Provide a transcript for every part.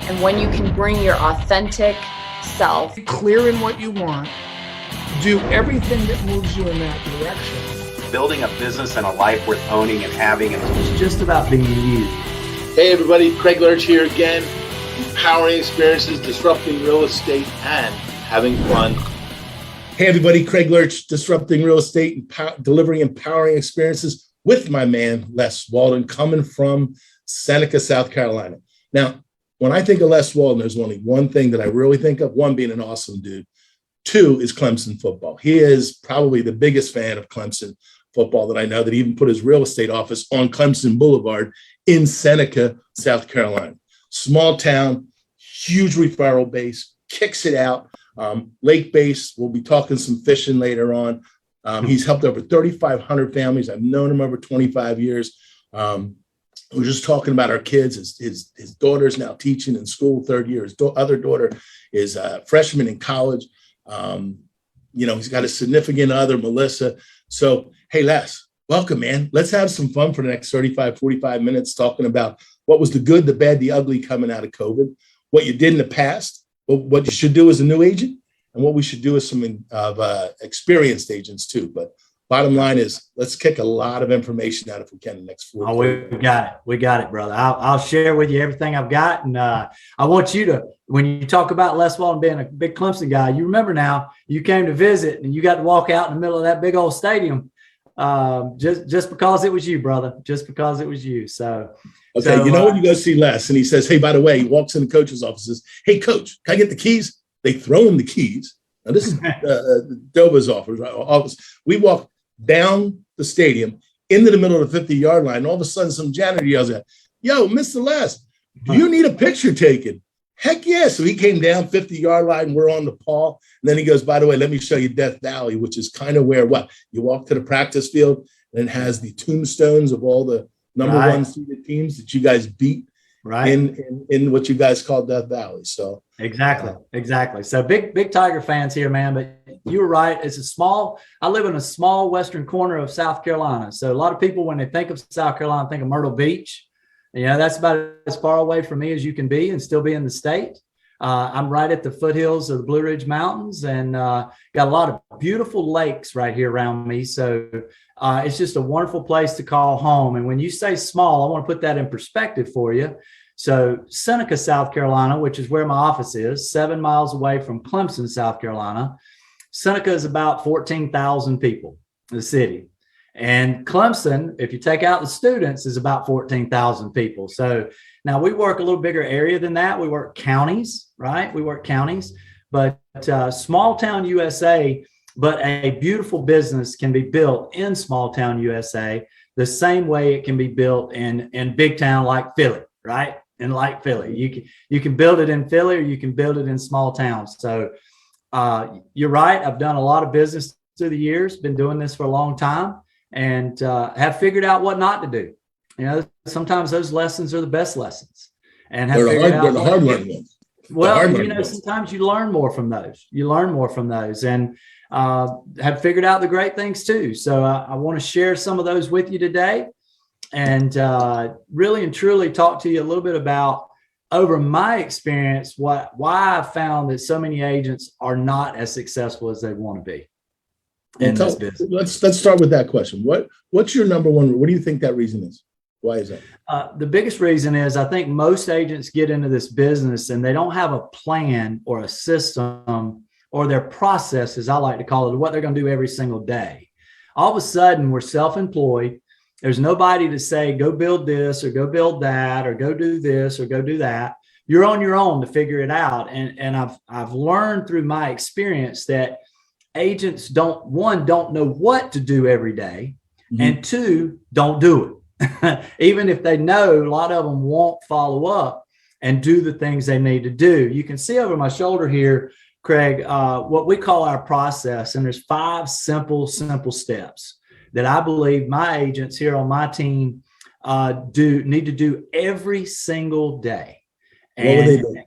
And when you can bring your authentic self, Be clear in what you want, do everything that moves you in that direction. Building a business and a life worth owning and having. It's just about being you. Hey everybody, Craig Lerch here again. Empowering experiences, disrupting real estate, and having fun. Hey everybody, Craig Lerch, disrupting real estate and delivering empowering experiences with my man, Les Walden, coming from Seneca, South Carolina. Now, when I think of Les Walden, there's only one thing that I really think of, one being an awesome dude. Two is Clemson football. He is probably the biggest fan of Clemson football that I know, that he even put his real estate office on Clemson Boulevard in Seneca, South Carolina. Small town, huge referral base, kicks it out. Lake base, we'll be talking some fishing later on. He's helped over 3,500 families. I've known him over 25 years. We're just talking about our kids. His daughter's now teaching in school, third year. His other daughter is a freshman in college. He's got a significant other, Melissa. So, hey, Les, welcome, man. Let's have some fun for the next 35, 45 minutes talking about what was the good, the bad, the ugly coming out of COVID, what you did in the past, what you should do as a new agent, and what we should do as some experienced agents too. But bottom line is, let's kick a lot of information out if we can in the next 4 Oh, we got it, brother. I'll share with you everything I've got. And I want you to, when you talk about Les Walden being a big Clemson guy, you remember now you came to visit and you got to walk out in the middle of that big old stadium just because it was you, brother, just because it was you. Okay, when you go see Les and he says, hey, by the way, he walks in the coach's office and says, hey, coach, can I get the keys? They throw him the keys. Now, this is Dova's office. We walk down the stadium into the middle of the 50-yard line. And all of a sudden, some janitor yells out, yo, Mr. Les, do you need a picture taken? Heck yeah. So he came down 50-yard line. We're on the Paul. And then he goes, by the way, let me show you Death Valley, which is kind of where you walk to the practice field and it has the tombstones of all the number one seeded teams that you guys beat in what you guys call Death Valley. So exactly. So big Tiger fans here, man. But you were right. I live in a small western corner of South Carolina. So a lot of people, when they think of South Carolina, think of Myrtle Beach. That's about as far away from me as you can be and still be in the state. I'm right at the foothills of the Blue Ridge Mountains and got a lot of beautiful lakes right here around me. So it's just a wonderful place to call home. And when you say small, I want to put that in perspective for you. So Seneca, South Carolina, which is where my office is, 7 miles away from Clemson, South Carolina. Seneca is about 14,000 people, the city. And Clemson, if you take out the students, is about 14,000 people. So now we work a little bigger area than that. We work counties, right? We work counties, but small town USA, but a beautiful business can be built in small town USA the same way it can be built in big town like Philly, right? And like Philly, you can build it in Philly or you can build it in small towns. So you're right. I've done a lot of business through the years, been doing this for a long time, and have figured out what not to do. Sometimes those lessons are the best lessons, and have figured out the hard ones. Well, sometimes you learn more from those. And have figured out the great things too. So I want to share some of those with you today, and really and truly talk to you a little bit about, over my experience, why I found that so many agents are not as successful as they want to be in this business. Let's start with that question. What's your number one? What do you think that reason is? Why is that? The biggest reason is I think most agents get into this business and they don't have a plan or a system or their process, as I like to call it, what they're going to do every single day. All of a sudden, we're self-employed. There's nobody to say, go build this or go build that or go do this or go do that. You're on your own to figure it out. And I've learned through my experience that agents don't know what to do every day, and two, don't do it. Even if they know, a lot of them won't follow up and do the things they need to do. You can see over my shoulder here, Craig, what we call our process. And there's 5 simple steps that I believe my agents here on my team need to do every single day. And what would they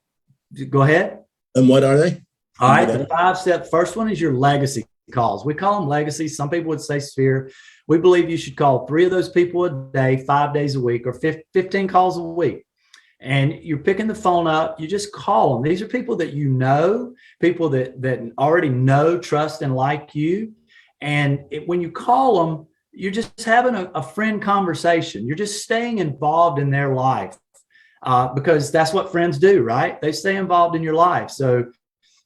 do? Go ahead. And what are they? All right. The 5 steps. First one is your legacy calls. We call them legacy. Some people would say sphere. We believe you should call 3 of those people a day, 5 days a week, or 15 calls a week. And you're picking the phone up, you just call them. These are people that you know, people that already know, trust, and like you. And when you call them, you're just having a friend conversation. You're just staying involved in their life because that's what friends do, right? They stay involved in your life. So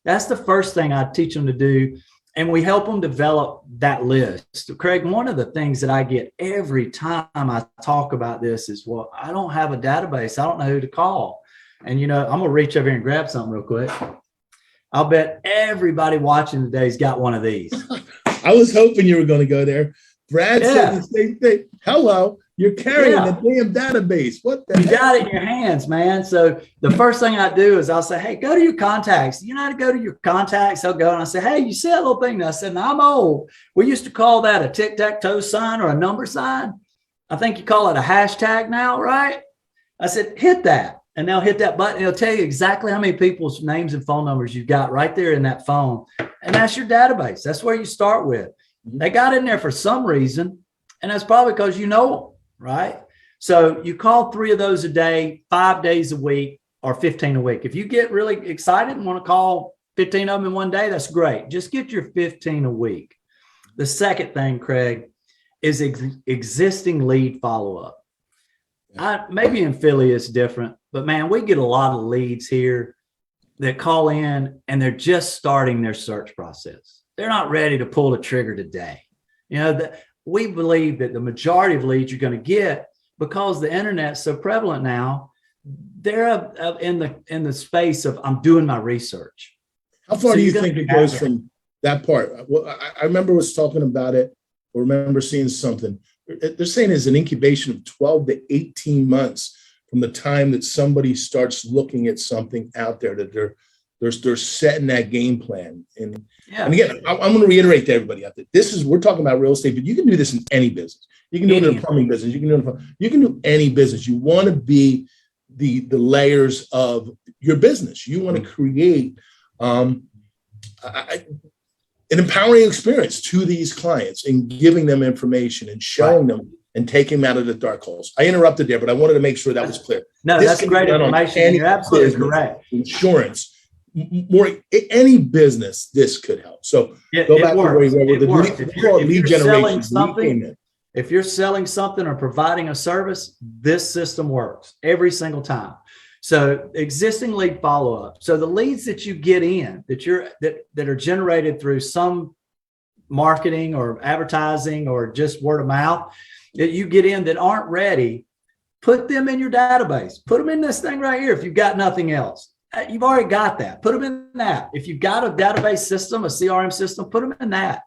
that's the first thing I teach them to do. And we help them develop that list. Craig, one of the things that I get every time I talk about this is, well, I don't have a database. I don't know who to call. And, I'm going to reach over here and grab something real quick. I'll bet everybody watching today's got one of these. I was hoping you were going to go there. Brad said the same thing. Hello, you're carrying a damn database. What the heck? You got it in your hands, man. So the first thing I do is I'll say, hey, go to your contacts. You know how to go to your contacts? I'll go and I say, hey, you see that little thing? And I said, no, I'm old. We used to call that a tic-tac-toe sign or a number sign. I think you call it a hashtag now, right? I said, hit that. And they'll hit that button. It'll tell you exactly how many people's names and phone numbers you've got right there in that phone. And that's your database. That's where you start with. They got in there for some reason, and that's probably because you know them, right? So you call 3 of those a day, 5 days a week, or 15 a week. If you get really excited and want to call 15 of them in one day, that's great. Just get your 15 a week. The second thing, Craig, is existing lead follow-up. Maybe in Philly it's different, but man, we get a lot of leads here that call in and they're just starting their search process. They're not ready to pull the trigger today. We believe that the majority of leads you're going to get, because the internet's so prevalent now, they're in the space of I'm doing my research. How far do you think it goes from that part? Well, I remember was talking about it, or remember seeing something. They're saying there's an incubation of 12 to 18 months from the time that somebody starts looking at something out there, that they're setting that game plan. And again, I'm going to reiterate to everybody out there, we're talking about real estate, but you can do this in any business. You can do it in a plumbing business. You can do any business. You want to be the layers of your business. You want to create an empowering experience to these clients and giving them information and showing them and taking them out of the dark holes. I interrupted there, but I wanted to make sure that was clear. No, that's great information. You're absolutely correct. Insurance, any business, this could help. So go back to where we were. Lead generation. If you're selling something or providing a service, this system works every single time. So existing lead follow-up. So the leads that you get in that are generated through some marketing or advertising or just word of mouth that you get in that aren't ready, put them in your database. Put them in this thing right here if you've got nothing else. You've already got that. Put them in that. If you've got a database system, a CRM system, put them in that.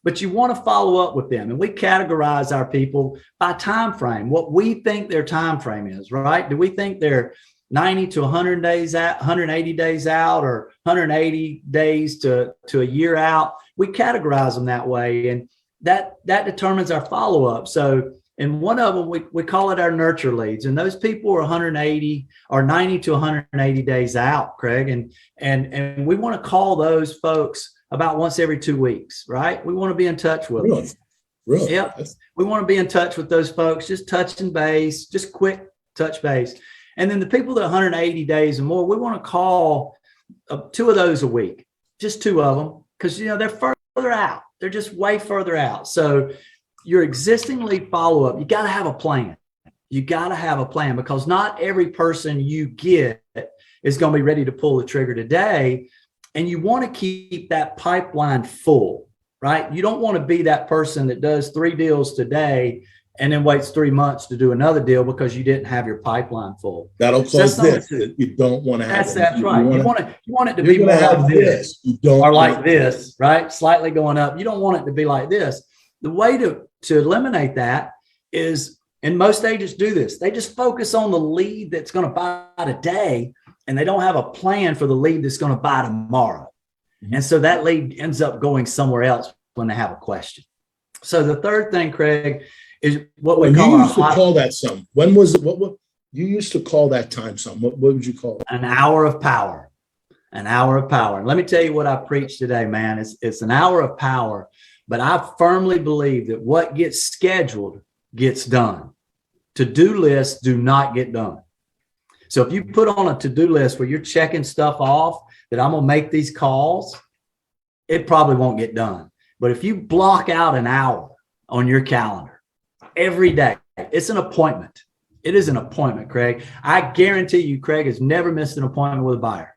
But you want to follow up with them. And we categorize our people by time frame, what we think their time frame is, right? Do we think they're 90 to 100 days out, 180 days out, or 180 days to a year out? We categorize them that way. And that determines our follow-up. So in one of them, we call it our nurture leads. And those people are 180 or 90 to 180 days out, Craig. And we want to call those folks about once every 2 weeks, right? We want to be in touch with them. Really? Yep. We want to be in touch with those folks, just touching base, just quick touch base. And then the people that 180 days or more, we want to call 2 of those a week, just 2 of them, because, they're further out. They're just way further out. So your existing lead follow-up, you got to have a plan. You got to have a plan, because not every person you get is going to be ready to pull the trigger today. And you want to keep that pipeline full, right? You don't want to be that person that does 3 deals today and then waits 3 months to do another deal because you didn't have your pipeline full. That'll cause this. You don't want to have. That's right. You want it to be more like this. You don't or like this, right? Slightly going up. You don't want it to be like this. The way to eliminate that is, and most agents do this, they just focus on the lead that's going to buy today, and they don't have a plan for the lead that's going to buy tomorrow. Mm-hmm. And so that lead ends up going somewhere else when they have a question. So the third thing, Craig, is what we call. You used to call that something. When was it? What you used to call that time something? What would you call it? An hour of power. An hour of power. And let me tell you what I preach today, man. It's an hour of power But I firmly believe that what gets scheduled gets done. To-do lists do not get done. So if you put on a to-do list where you're checking stuff off that I'm going to make these calls, it probably won't get done. But if you block out an hour on your calendar every day, it's an appointment. It is an appointment, Craig. I guarantee you, Craig has never missed an appointment with a buyer.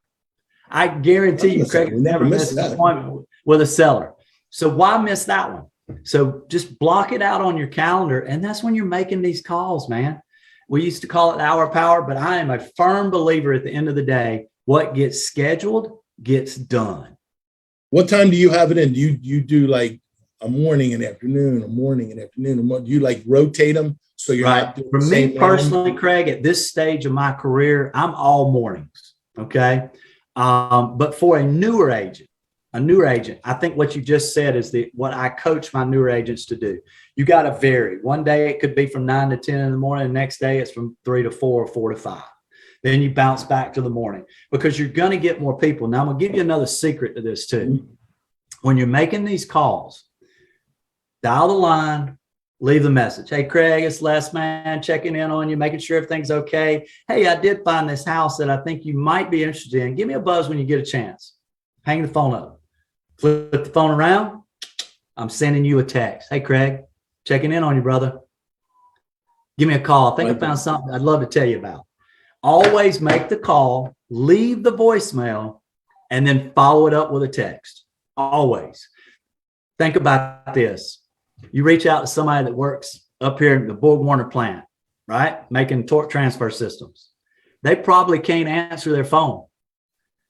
I guarantee you, Craig has never missed an appointment with a seller. So why miss that one? So just block it out on your calendar. And that's when you're making these calls, man. We used to call it hour power, but I am a firm believer at the end of the day, what gets scheduled gets done. What time do you have it in? Do you do like a morning and afternoon, a morning and afternoon? Do you like rotate them? So you're right. not doing For me personally, Craig, at this stage of my career, I'm all mornings. Okay. But for a newer agent, I think what you just said is what I coach my newer agents to do. You got to vary. One day it could be from 9 to 10 in the morning. The next day it's from 3 to 4 or 4 to 5. Then you bounce back to the morning because you're going to get more people. Now I'm going to give you another secret to this too. When you're making these calls, dial the line, leave the message. Hey, Craig, it's Les, man, checking in on you, making sure everything's okay. Hey, I did find this house that I think you might be interested in. Give me a buzz when you get a chance. Hang the phone up. Flip the phone around. I'm sending you a text. Hey, Craig, checking in on you, brother. Give me a call. I think I found something I'd love to tell you about. Always make the call, leave the voicemail, and then follow it up with a text. Always. Think about this. You reach out to somebody that works up here in the Borg Warner plant, right? Making torque transfer systems. They probably can't answer their phone,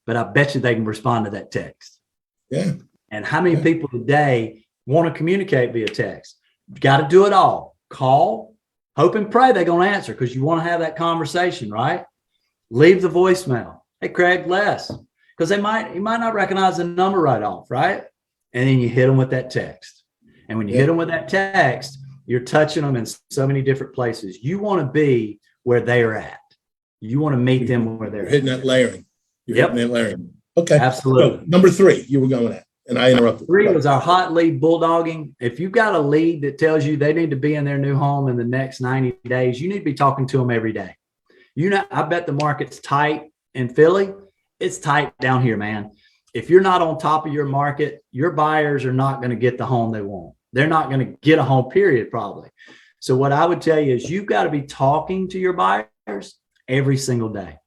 but I bet you they can respond to that text. Yeah. And how many people today want to communicate via text? You got to do it all. Call, hope and pray they're going to answer because you want to have that conversation, right? Leave the voicemail. Hey, Craig, Les, because you might not recognize the number right off, right? And then you hit them with that text. And when you hit them with that text, you're touching them in so many different places. You want to be where they're at. You want to meet them where they're hitting that layering. You're hitting that layering. Okay. Absolutely. So, number 3, you were going at, and I interrupted. 3 was our hot lead bulldogging. If you've got a lead that tells you they need to be in their new home in the next 90 days, you need to be talking to them every day. I bet the market's tight in Philly. It's tight down here, man. If you're not on top of your market, your buyers are not going to get the home they want. They're not going to get a home, period, probably. So what I would tell you is you've got to be talking to your buyers every single day.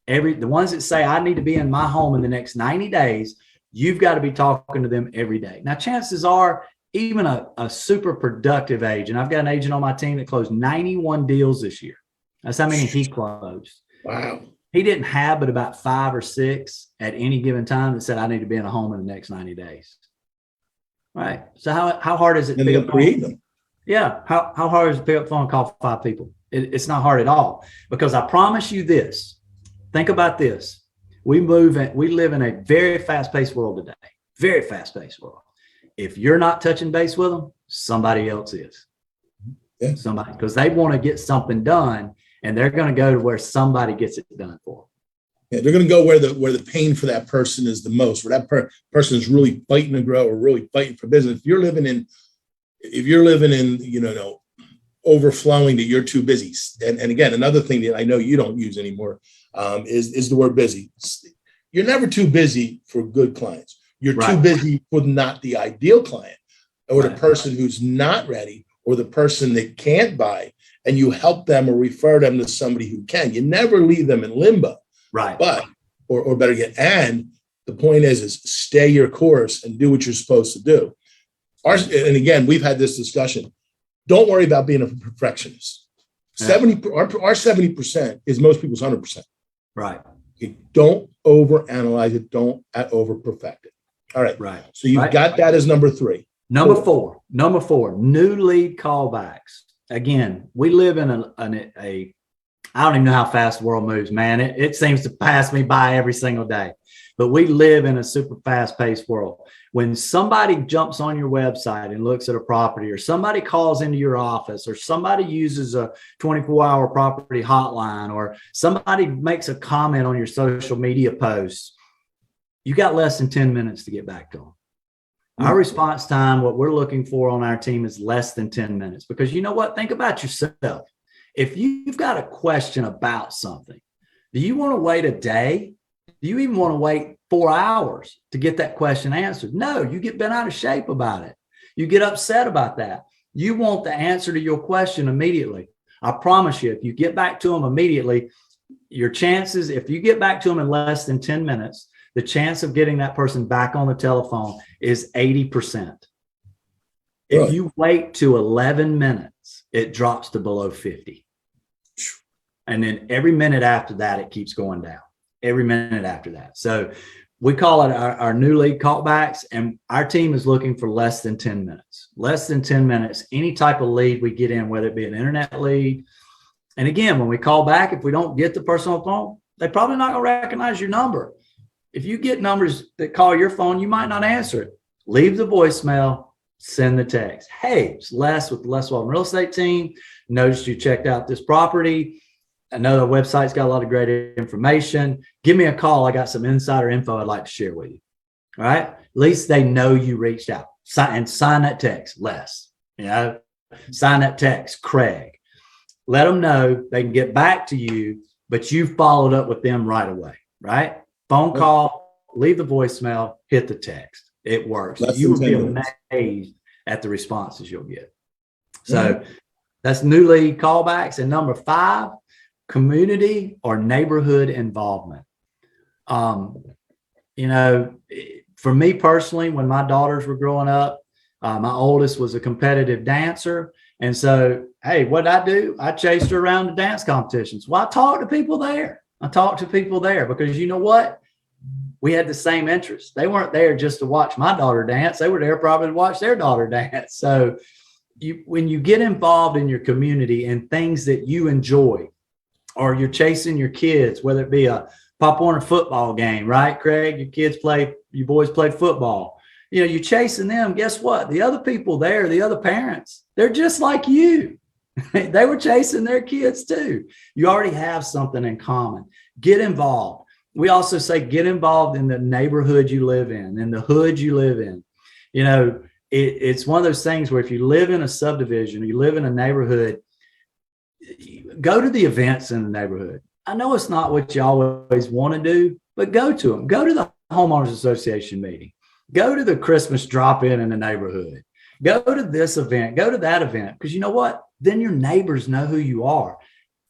The ones that say, I need to be in my home in the next 90 days, you've got to be talking to them every day. Now, chances are even a super productive agent. I've got an agent on my team that closed 91 deals this year. That's how many he closed. Wow. He didn't have but about 5 or 6 at any given time that said, I need to be in a home in the next 90 days. Right. So how hard is it to pick up create them? Yeah. How hard is it to pick up the phone and call 5 people? It's not hard at all, because I promise you this. Think about this. We live in a very fast-paced world today. Very fast-paced world. If you're not touching base with them, somebody else is. Yeah. Somebody, because they want to get something done, and they're going to go to where somebody gets it done for them. Yeah, they're going to go where the pain for that person is the most, where that person is really fighting to grow or really fighting for business. If you're living in, overflowing that you're too busy. And again, another thing that I know you don't use anymore is the word busy. You're never too busy for good clients. You're too busy for not the ideal client, or the person who's not ready, or the person that can't buy, and you help them or refer them to somebody who can. You never leave them in limbo. Right. But, or better yet, and the point is stay your course and do what you're supposed to do. And again, we've had this discussion. Don't worry about being a perfectionist. 70% is most people's 100%. Right. Okay, don't overanalyze it. Don't over perfect it. All right. Right. So you've got that as number 3. Number four, new lead callbacks. Again, we live in a I don't even know how fast the world moves, man. It seems to pass me by every single day, but we live in a super fast paced world. When somebody jumps on your website and looks at a property, or somebody calls into your office, or somebody uses a 24-hour property hotline, or somebody makes a comment on your social media posts, you got less than 10 minutes to get back to them. Our response time, what we're looking for on our team is less than 10 minutes, because you know what? Think about yourself. If you've got a question about something, do you want to wait a day? Do you even want to wait 4 hours to get that question answered? No, you get bent out of shape about it. You get upset about that. You want the answer to your question immediately. I promise you, if you get back to them immediately, your chances, if you get back to them in less than 10 minutes, the chance of getting that person back on the telephone is 80%. If you wait to 11 minutes, it drops to below 50. And then every minute after that, it keeps going down. Every minute after that. So we call it our new lead callbacks, and our team is looking for less than 10 minutes. Less than 10 minutes, any type of lead we get in, whether it be an internet lead. And again, when we call back, if we don't get the person on the phone, they're probably not going to recognize your number. If you get numbers that call your phone, you might not answer it. Leave the voicemail, send the text. Hey, it's Les with the Les Walden Real Estate Team. Noticed you checked out this property. I know the website's got a lot of great information. Give me a call. I got some insider info I'd like to share with you. All right. At least they know you reached out. Sign that text, Les. Sign that text, Craig. Let them know they can get back to you, but you followed up with them right away. Right. Phone call, leave the voicemail, hit the text. It works. You will be amazed at the responses you'll get. So that's new lead callbacks. And number 5, community or neighborhood involvement. For me personally, when my daughters were growing up, my oldest was a competitive dancer. And so, hey, what I do? I chased her around the dance competitions. Well, I talked to people there. Because you know what? We had the same interests. They weren't there just to watch my daughter dance. They were there probably to watch their daughter dance. So when you get involved in your community and things that you enjoy, or you're chasing your kids, whether it be a Pop Warner football game, right, Craig? Your boys play football. You're chasing them. Guess what? The other people there, the other parents, they're just like you. They were chasing their kids too. You already have something in common. Get involved. We also say get involved in the neighborhood you live in the hood you live in. It's one of those things where if you live in a subdivision or you live in a neighborhood, go to the events in the neighborhood. I know it's not what you always want to do, but go to them. Go to the homeowners association meeting. Go to the Christmas drop-in in the neighborhood. Go to this event. Go to that event. Because you know what? Then your neighbors know who you are.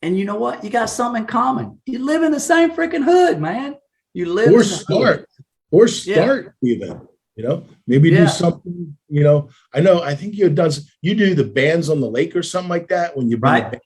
And you know what? You got something in common. You live in the same freaking hood, man. You live or in the start the event. Maybe do something. I think you do the bands on the lake or something like that when you bring the band,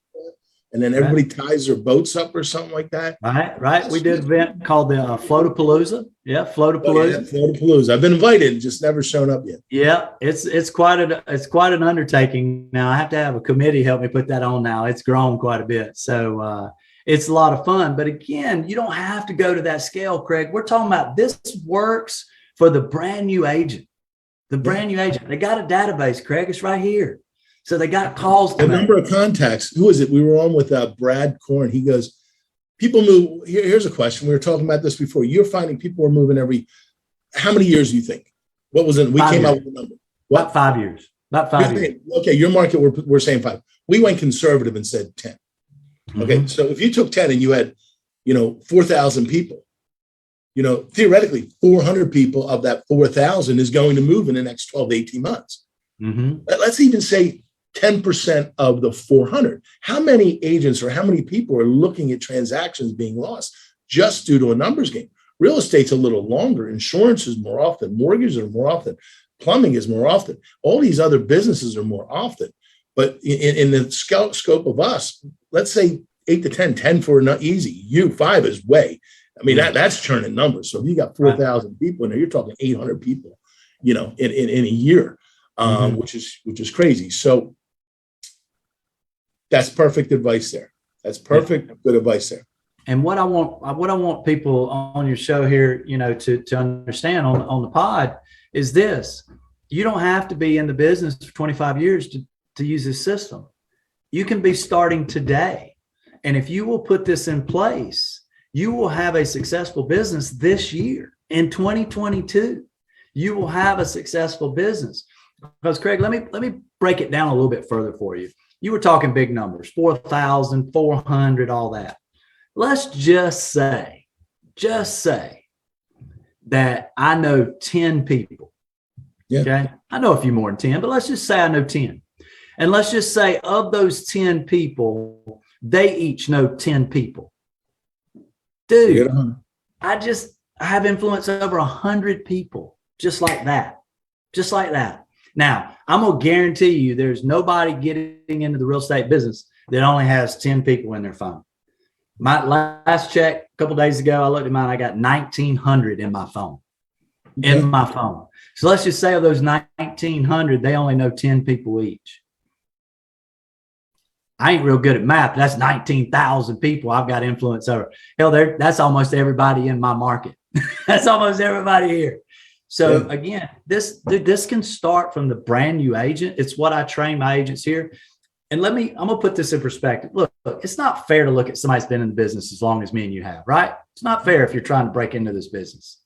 and then everybody ties their boats up or something like that. Right. We did an event called the Flotapalooza. Yeah, Flotapalooza. Flotapalooza. I've been invited, just never shown up yet. Yeah, it's quite an undertaking. Now I have to have a committee help me put that on. Now it's grown quite a bit, so it's a lot of fun. But again, you don't have to go to that scale, Craig. We're talking about this works for the brand new agent. They got a database, Craig. It's right here. So they got calls. The number of contacts. Who is it? We were on with Brad Korn. He goes, people move. Here's a question. We were talking about this before. You're finding people are moving how many years do you think? What was it? We came out with a number. What? About 5 years. About 5 years. Okay, your market, we're saying 5. We went conservative and said 10. Okay, so if you took 10 and you had, 4,000 people, theoretically 400 people of that 4,000 is going to move in the next 12 to 18 months. Let's even say 10% of the 400. How many agents or how many people are looking at transactions being lost just due to a numbers game? Real estate's a little longer. Insurance is more often. Mortgages are more often. Plumbing is more often. All these other businesses are more often. But in the scope of us, let's say 8 to 10 for not easy. 5 is way. I mean, that's churning numbers. So if you got 4,000 people in there, you're talking 800 people, in a year, which is crazy. So that's perfect advice there. That's perfect, good advice there. And what I want people on your show here, to understand on the pod is this: you don't have to be in the business for 25 years to use this system. You can be starting today. And if you will put this in place, you will have a successful business this year in 2022. you will have a successful business. Because Craig, let me break it down a little bit further for you. You were talking big numbers, 4,000, 400, all that. Let's just say that I know 10 people. Yeah. Okay. I know a few more than 10, but let's just say I know 10. And let's just say of those 10 people, they each know 10 people. Dude, I have influence over 100 people, just like that. Just like that. Now, I'm going to guarantee you there's nobody getting into the real estate business that only has 10 people in their phone. My last check a couple of days ago, I looked at mine, I got 1,900 in my phone. In my phone. So let's just say of those 1,900, they only know 10 people each. I ain't real good at math. That's 19,000 people I've got influence over. Hell, that's almost everybody in my market. That's almost everybody here. So again, this can start from the brand new agent. It's what I train my agents here. And I'm going to put this in perspective. Look, it's not fair to look at somebody that's been in the business as long as me and you have, right? It's not fair if you're trying to break into this business.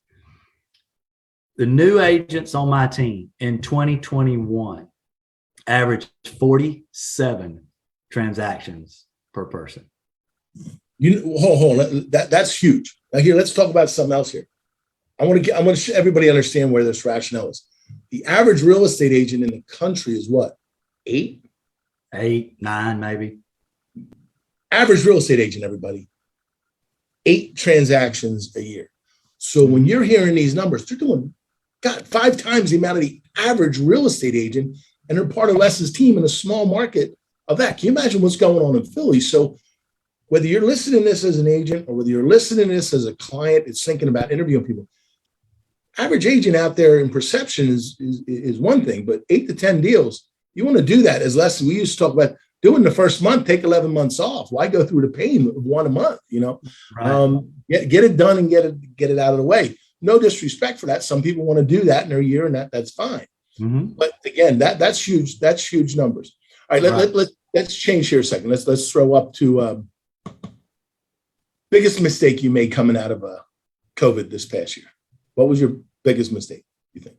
The new agents on my team in 2021 averaged 47 transactions per person. Hold on. That's huge. Now here, let's talk about something else here. I want to everybody understand where this rationale is. The average real estate agent in the country is what? 8, 9, maybe. Average real estate agent, everybody, 8 transactions a year. So when you're hearing these numbers, they're doing 5 times the amount of the average real estate agent, and they're part of Les's team in a small market of that. Can you imagine what's going on in Philly? So whether you're listening to this as an agent or whether you're listening to this as a client, it's thinking about interviewing people. Average agent out there in perception is one thing, but 8 to 10 deals, you want to do that as Les, we used to talk about doing the first month, take 11 months off. Why go through the pain of one a month, Right. Get it done and get it out of the way. No disrespect for that. Some people want to do that in their year and that's fine. Mm-hmm. But again, that's huge. That's huge numbers. All right, let's change here a second. Let's throw up to biggest mistake you made coming out of COVID this past year. What was your biggest mistake, you think?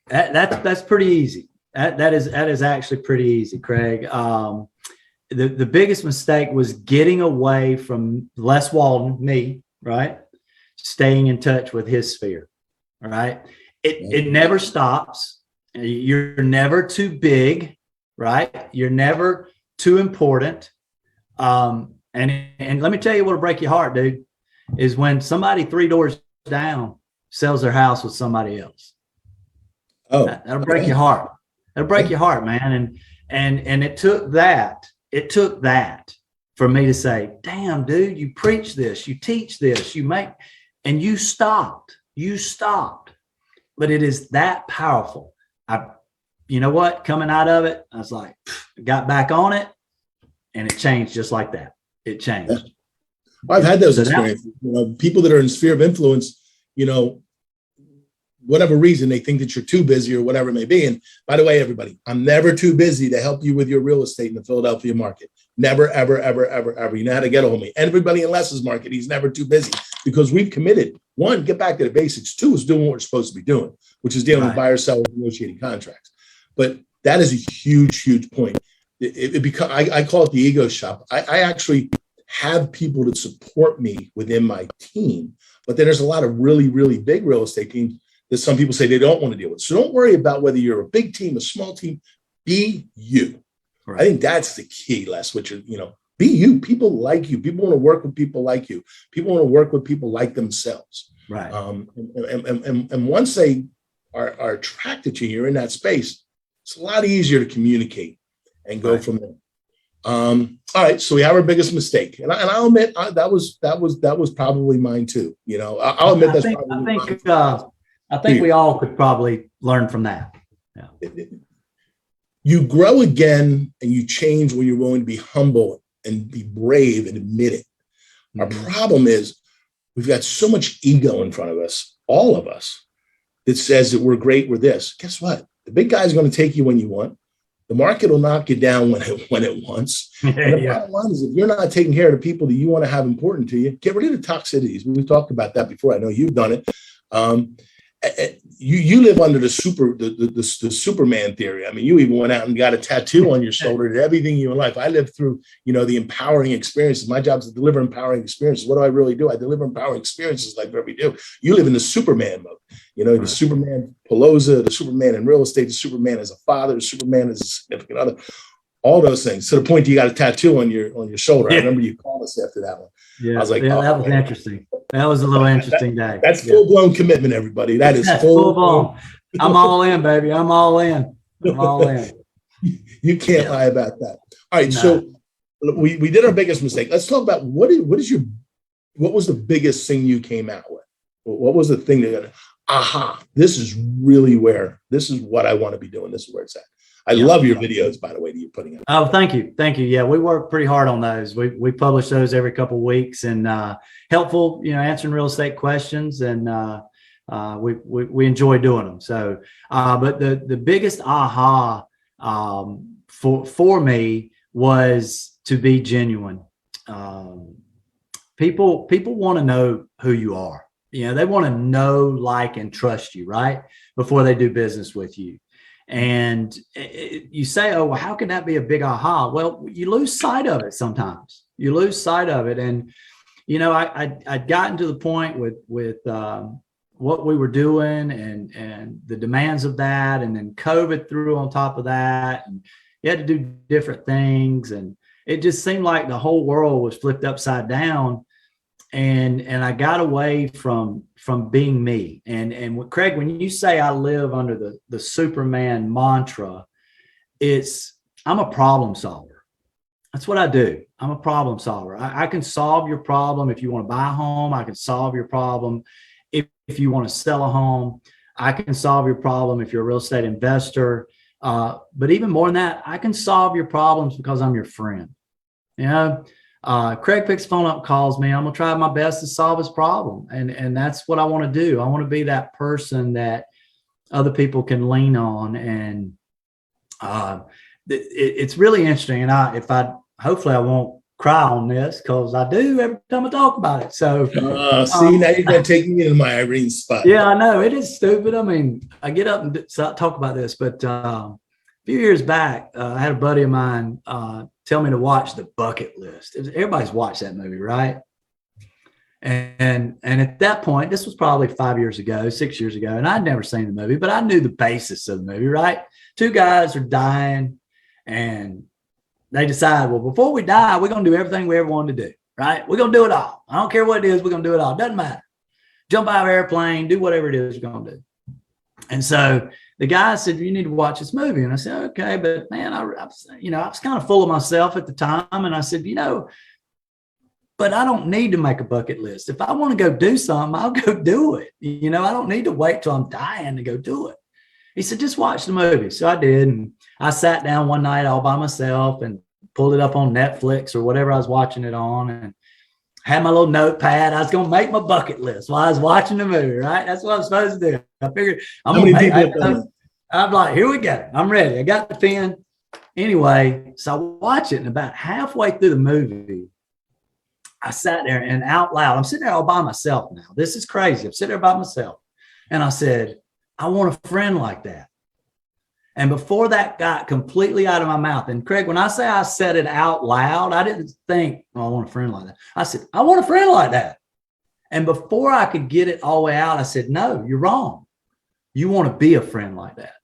That's pretty easy. That is actually pretty easy, Craig. The biggest mistake was getting away from Les Walden, me, right? Staying in touch with his sphere. All right. It never stops. You're never too big, right? You're never too important. And let me tell you what'll break your heart, dude, is when somebody 3 doors down sells their house with somebody else. Oh, that'll break your heart. That'll break your heart, man. And it took that for me to say, damn, dude, you preach this, you teach this, and you stopped. But it is that powerful. You know what? Coming out of it, I was like, got back on it, and it changed just like that. It changed. Yeah. I've had those experiences. People that are in sphere of influence, whatever reason, they think that you're too busy or whatever it may be. And by the way, everybody, I'm never too busy to help you with your real estate in the Philadelphia market. Never, ever, ever, ever, ever. You know how to get a hold of me. Everybody in Les's market, he's never too busy because we've committed. 1, get back to the basics. 2 is doing what we're supposed to be doing, which is dealing with buyers, sellers, negotiating contracts. But that is a huge, huge point. I call it the ego shop. I actually have people that support me within my team, but then there's a lot of really, really big real estate teams that some people say they don't want to deal with. So don't worry about whether you're a big team, a small team. Be you. Right. I think that's the key, Les. Which is, be you. People like you. People want to work with people like you. People want to work with people like themselves. Right. And once they are attracted to you, you're in that space. It's a lot easier to communicate and go from there. All right, so we have our biggest mistake, and I'll admit that was probably mine too. I'll admit I think we all could probably learn from that. Yeah. You grow again, and you change when you're willing to be humble and be brave and admit it. Mm-hmm. Our problem is we've got so much ego in front of us, all of us, that says that we're great, we're this. Guess what? The big guy's going to take you when you want. The market will knock you down when it wants. And the bottom line is, if you're not taking care of the people that you want to have important to you, get rid of the toxicities. We've talked about that before. I know you've done it. you live under the Superman theory. I mean, you even went out and got a tattoo on your shoulder, did everything you in life. I lived through, the empowering experiences. My job is to deliver empowering experiences. What do I really do? I deliver empowering experiences like whatever we do. You live in the Superman mode, the Superman Palooza, the Superman in real estate, the Superman as a father, the Superman as a significant other, all those things, to the point that you got a tattoo on your shoulder. Yeah. I remember you called us after that one. Yeah, I was like, that was interesting. That was a little interesting day. That's full-blown commitment, everybody. That is full-blown. I'm all in, baby. I'm all in. I'm all in. You can't lie about that. All right, so we did our biggest mistake. Let's talk about what was the biggest thing you came out with? What was the thing that, this is what I want to be doing. This is where it's at. I love your videos, by the way, that you're putting out. Oh, thank you. Thank you. Yeah, we work pretty hard on those. We publish those every couple of weeks, and helpful, answering real estate questions, and we enjoy doing them. So, but the biggest for me was to be genuine. People want to know who you are. They want to know, like, and trust you, right, before they do business with you. And you say, oh, well, how can that be a big aha? Well, you lose sight of it sometimes. You lose sight of it. And, I'd gotten to the point with what we were doing and the demands of that. And then COVID threw on top of that. And you had to do different things. And it just seemed like the whole world was flipped upside down. And I got away from being me. And Craig, when you say I live under the Superman mantra, I'm a problem solver. That's what I do. I'm a problem solver. I can solve your problem. If you want to buy a home, I can solve your problem. If you want to sell a home, I can solve your problem. If you're a real estate investor, but even more than that, I can solve your problems because I'm your friend. Craig picks the phone up, calls me. I'm going to try my best to solve his problem. And that's what I want to do. I want to be that person that other people can lean on. And it's really interesting. And hopefully I won't cry on this, because I do every time I talk about it. So see, now you're going to take me into my Irene spot. Yeah, I know. It is stupid. I mean, I get up and talk about this, but a few years back, I had a buddy of mine tell me to watch The Bucket List. Everybody's watched that movie, right? And at that point, this was probably 6 years ago, and I'd never seen the movie, but I knew the basis of the movie, right? Two guys are dying, and they decide, well, before we die, we're going to do everything we ever wanted to do, right? We're going to do it all. I don't care what it is. We're going to do it all. Doesn't matter. Jump out of an airplane, do whatever it is we're going to do. And so the guy said, you need to watch this movie. And I said, okay, but man, I was kind of full of myself at the time. And I said, but I don't need to make a bucket list. If I want to go do something, I'll go do it. I don't need to wait till I'm dying to go do it. He said, just watch the movie. So I did. And I sat down one night all by myself and pulled it up on Netflix or whatever I was watching it on, and had my little notepad. I was going to make my bucket list while I was watching the movie, right? That's what I'm supposed to do. I figured I'm like, here we go. I'm ready. I got the pen. Anyway, so I watch it, and about halfway through the movie, I sat there and out loud, I'm sitting there all by myself now. This is crazy. I'm sitting there by myself. And I said, I want a friend like that. And before that got completely out of my mouth, and Craig, when I say I said it out loud, I didn't think, I want a friend like that. I said, I want a friend like that. And before I could get it all the way out, I said, no, you're wrong. You want to be a friend like that.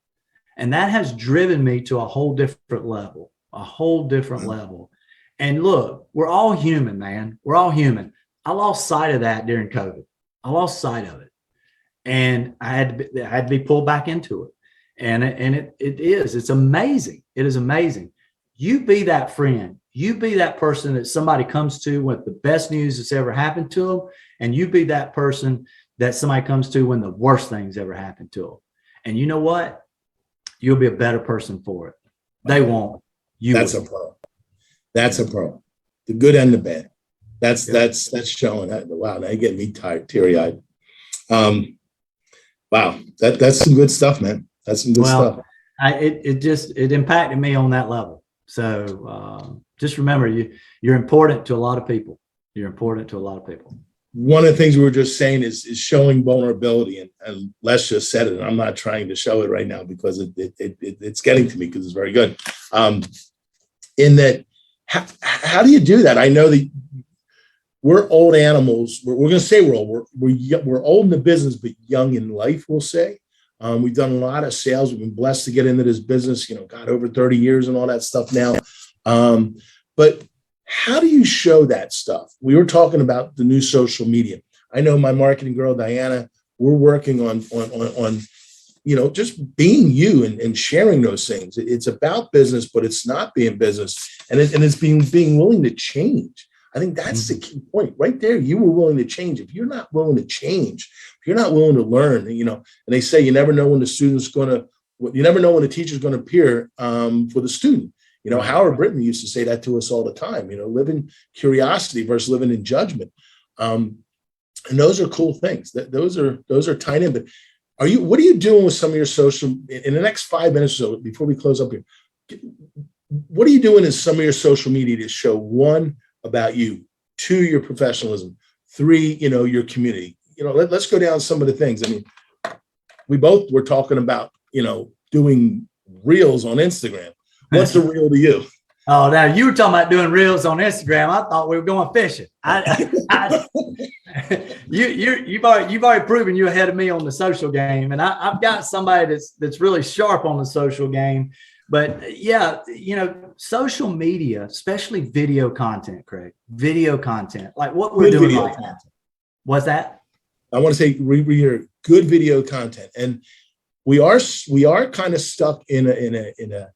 And that has driven me to a whole different level, And look, we're all human, man. We're all human. I lost sight of that during COVID. I lost sight of it. And I had to be pulled back into it. And it's amazing. It is amazing. You be that friend. You be that person that somebody comes to with the best news that's ever happened to them. And you be that person that somebody comes to when the worst things ever happened to them. And you know what? You'll be a better person for it. They won't. That's a pro. That's a pro. The good and the bad. That's showing that. Wow, now you get me teary-eyed. Wow, that's some good stuff, man. That's some good stuff. It impacted me on that level. So just remember, you're important to a lot of people. You're important to a lot of people. one of the things we were just saying is showing vulnerability, and Les just said it, and I'm not trying to show it right now because it's getting to me because it's very good. In that, how do you do that? I know that we're old animals. We're going to say we're old. We're old in the business, but young in life, we'll say. We've done a lot of sales. We've been blessed to get into this business, got over 30 years and all that stuff now. But how do you show that stuff? We were talking about the new social media. I know my marketing girl, Diana, we're working on just being you and sharing those things. It's about business, but it's not being business. And it's being willing to change. I think that's the key point right there. You were willing to change. If you're not willing to change, if you're not willing to learn, and they say you never know when the teacher's going to appear for the student. Howard Britton used to say that to us all the time, live in curiosity versus living in judgment. And those are cool things. Those are tied in. But what are you doing with some of your social, in the next 5 minutes or so, before we close up here, what are you doing in some of your social media to show, 1, about you, 2, your professionalism, 3, your community? Let's go down some of the things. I mean, we both were talking about, doing reels on Instagram. What's the reel to you? Oh, now you were talking about doing reels on Instagram. I thought we were going fishing. You've already proven you're ahead of me on the social game, and I've got somebody that's really sharp on the social game. But yeah, social media, especially video content, Craig. Video content, like what we're doing right now. What's that? I want to say we hear good video content, and we are kind of stuck in a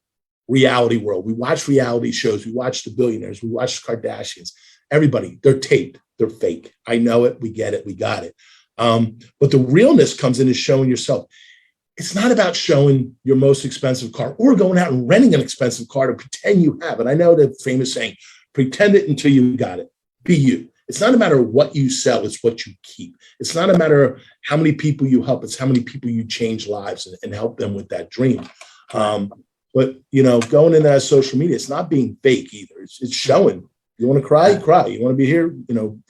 reality world. We watch reality shows. We watch the billionaires. We watch the Kardashians. Everybody, they're taped. They're fake. I know it. We get it. We got it. But the realness comes in as showing yourself. It's not about showing your most expensive car or going out and renting an expensive car to pretend you have it. I know the famous saying, pretend it until you got it. Be you. It's not a matter of what you sell. It's what you keep. It's not a matter of how many people you help. It's how many people you change lives and help them with that dream. But, going into that social media, it's not being fake either. It's showing. You want to cry, cry. You want to be here,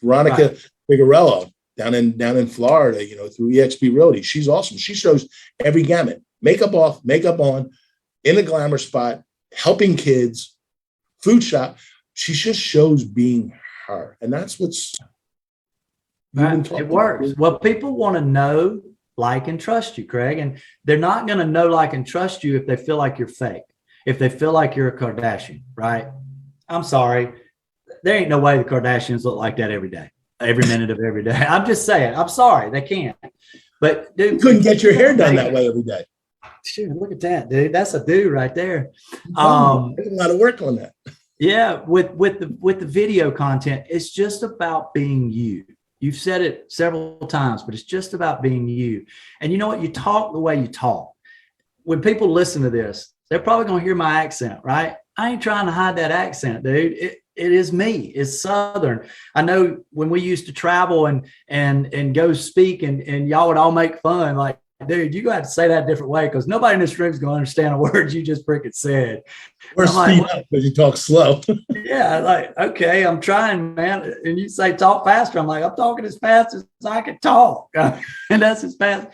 Veronica Figueroa down in Florida, through eXp Realty. She's awesome. She shows every gamut. Makeup off, makeup on, in a glamour spot, helping kids, food shop. She just shows being her. And that's what's it works. Well, people want to know, like, and trust you, Craig. And they're not going to know, like, and trust you if they feel like you're fake, if they feel like you're a Kardashian, right? I'm sorry. There ain't no way the Kardashians look like that every day, every minute of every day. I'm just saying, I'm sorry, they can't. But dude, you couldn't get your hair done that way every day. Sure, look at that, dude. That's a dude right there. There's a lot of work on that. Yeah, with the video content, it's just about being you. You've said it several times, but it's just about being you. And you know what? You talk the way you talk. When people listen to this, they're probably going to hear my accent, right? I ain't trying to hide that accent, dude. It is me. It's Southern. I know when we used to travel and go speak and y'all would all make fun, like, dude, you got to say that a different way because nobody in this room is going to understand a word you just freaking said. Or speed up because you talk slow. Yeah, like, okay, I'm trying, man. And you say talk faster. I'm like, I'm talking as fast as I can talk. And that's as fast.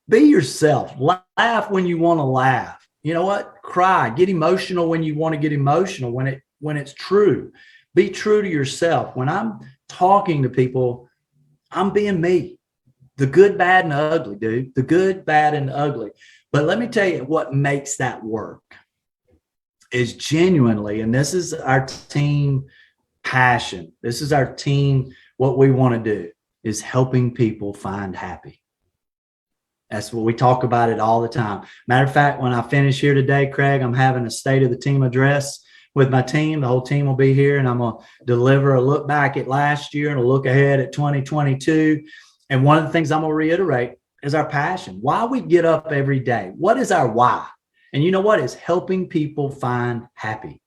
Be yourself. Laugh when you want to laugh. You know what? Cry. Get emotional when you want to get emotional, when it's true. Be true to yourself. When I'm talking to people, I'm being me. The good, bad, and ugly, dude. The good, bad, and ugly. But let me tell you what makes that work is genuinely, and this is our team passion. This is our team, what we want to do is helping people find happy. That's what we talk about it all the time. Matter of fact, when I finish here today, Craig, I'm having a state of the team address with my team. The whole team will be here, and I'm going to deliver a look back at last year and a look ahead at 2022. And one of the things I'm going to reiterate is our passion. Why we get up every day. What is our why? And you know what? It's helping people find happy.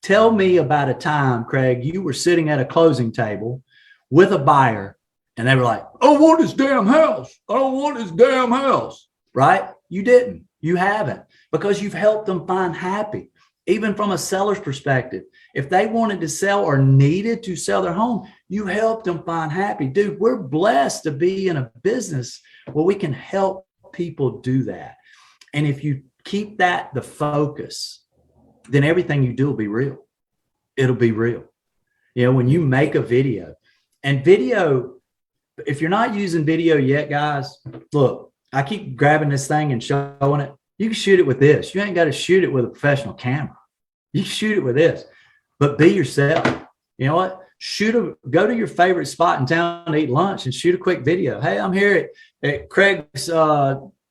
Tell me about a time, Craig, you were sitting at a closing table with a buyer and they were like, I don't want this damn house. I don't want this damn house. Right? You didn't. You haven't, because you've helped them find happy. Even from a seller's perspective, if they wanted to sell or needed to sell their home, You helped them find happy. Dude, we're blessed to be in a business where we can help people do that. And if you keep that the focus, then everything you do will be real. It'll be real. You know, when you make a video, and video, if you're not using video yet, guys, look, I keep grabbing this thing and showing it. You can shoot it with this. You ain't got to shoot it with a professional camera. You can shoot it with this, but be yourself. You know what? Go to your favorite spot in town to eat lunch and shoot a quick video. Hey, I'm here at Craig's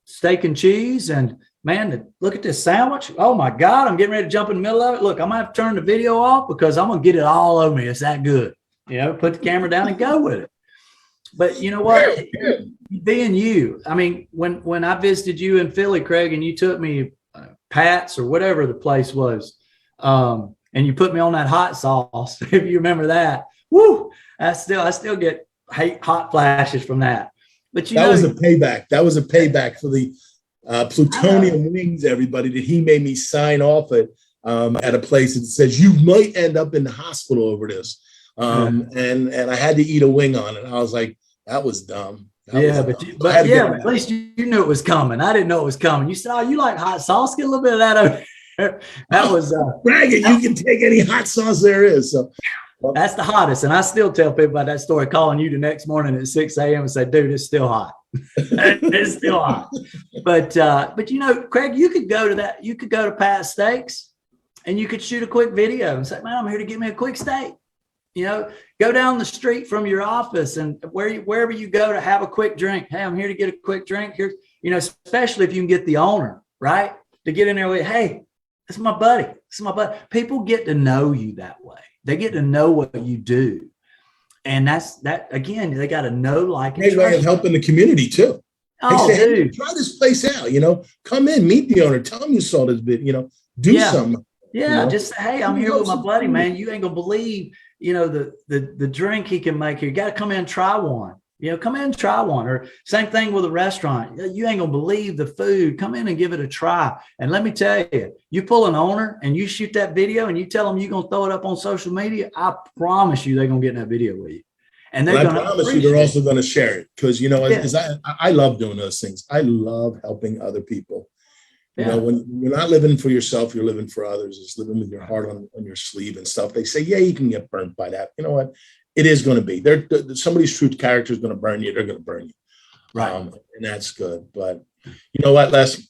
Steak and Cheese, and man, look at this sandwich. Oh my God, I'm getting ready to jump in the middle of it. Look, I'm gonna have to turn the video off because I'm gonna get it all over me. It's that good. You know, put the camera down and go with it. But you know what? Being you. I mean, when I visited you in Philly, Craig, and you took me Pat's or whatever the place was, and you put me on that hot sauce, if you remember that, woo, I still get hot flashes from that. But that was a payback. That was a payback for the plutonium wings, everybody, that he made me sign off at a place that says you might end up in the hospital over this. And I had to eat a wing on it. I was like, that was dumb. But at least you knew it was coming. I didn't know it was coming. You said, "Oh, you like hot sauce? Get a little bit of that over here." That was bragging. You can take any hot sauce there is. So that's the hottest. And I still tell people about that story, calling you the next morning at 6 a.m. and say, "Dude, it's still hot." It's still hot. But you know, Craig, you could go to that. You could go to Pat's Steaks, and you could shoot a quick video and say, "Man, I'm here to get me a quick steak." You know, go down the street from your office and wherever you go to have a quick drink. Hey, I'm here to get a quick drink here. You know, especially if you can get the owner, right, to get in there with, "Hey, this is my buddy. This is my buddy." People get to know you that way. They get to know what you do. And that again, they got to know, like, great way of helping the community too. Oh, they say, dude, "Hey, try this place out, you know, come in, meet the owner, tell him you saw this bit, you know, do something." Yeah, you know? Just say, "Hey, I'm here with my buddy, man. You ain't gonna believe, you know, the drink he can make here. You got to come in and try one. You know, come in and try one." Or same thing with a restaurant. "You ain't gonna believe the food. Come in and give it a try." And let me tell you, you pull an owner and you shoot that video and you tell them you're gonna throw it up on social media, I promise you they're gonna get in that video with you. And I promise you they're also going to share it because, you know, as I love doing those things. I love helping other people. You know, when you're not living for yourself, you're living for others. It's living with your heart on your sleeve and stuff. They say, yeah, you can get burnt by that. You know what? It is going to be. Somebody's true character is going to burn you. They're going to burn you. Right. And that's good. But you know what, Les?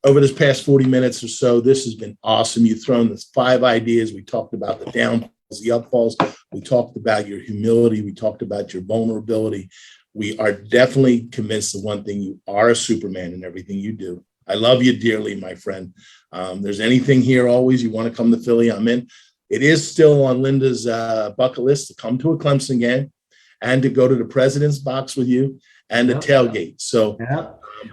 Over this past 40 minutes or so, this has been awesome. You've thrown us 5 ideas. We talked about the downfalls, the upfalls. We talked about your humility. We talked about your vulnerability. We are definitely convinced of one thing. You are a Superman in everything you do. I love you dearly, my friend. There's anything here always you want to come to Philly, I'm in. It is still on Linda's bucket list to come to a Clemson game and to go to the President's Box with you and the tailgate. So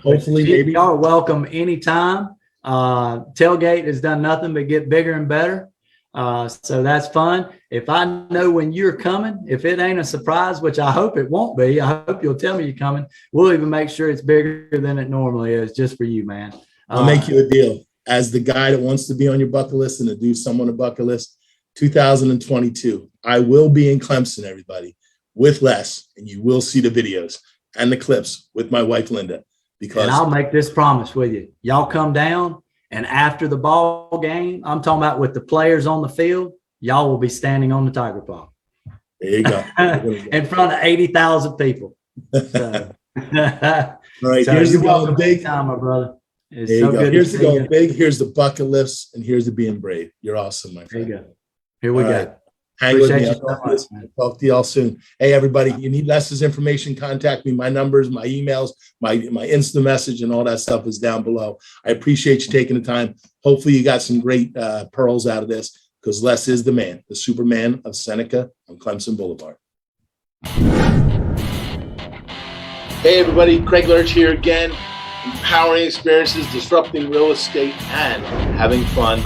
hopefully maybe y'all are welcome anytime. Tailgate has done nothing but get bigger and better. So that's fun. If I know when you're coming, if it ain't a surprise, which I hope it won't be, I hope you'll tell me you're coming. We'll even make sure it's bigger than it normally is, just for you, man. I'll make you a deal. As the guy that wants to be on your bucket list and to do some on the bucket list, 2022, I will be in Clemson, everybody, with Les, and you will see the videos and the clips with my wife, Linda. And I'll make this promise with you. Y'all come down. And after the ball game, I'm talking about with the players on the field, y'all will be standing on the Tiger Paw. There you go. In front of 80,000 people. So. All right, so here's the going big. Time, my brother. It's there you so go. good. Here's the going big. Here's the bucket list. And here's the being brave. You're awesome, my friend. There you go. Here we go. Right. Hang Appreciate with me. you so much, man. Talk to y'all soon. Hey, everybody, you need Les's information, contact me. My numbers, my emails, my Insta message, and all that stuff is down below. I appreciate you taking the time. Hopefully you got some great pearls out of this because Les is the man, the Superman of Seneca on Clemson Boulevard. Hey, everybody, Craig Lerch here again. Empowering experiences, disrupting real estate, and having fun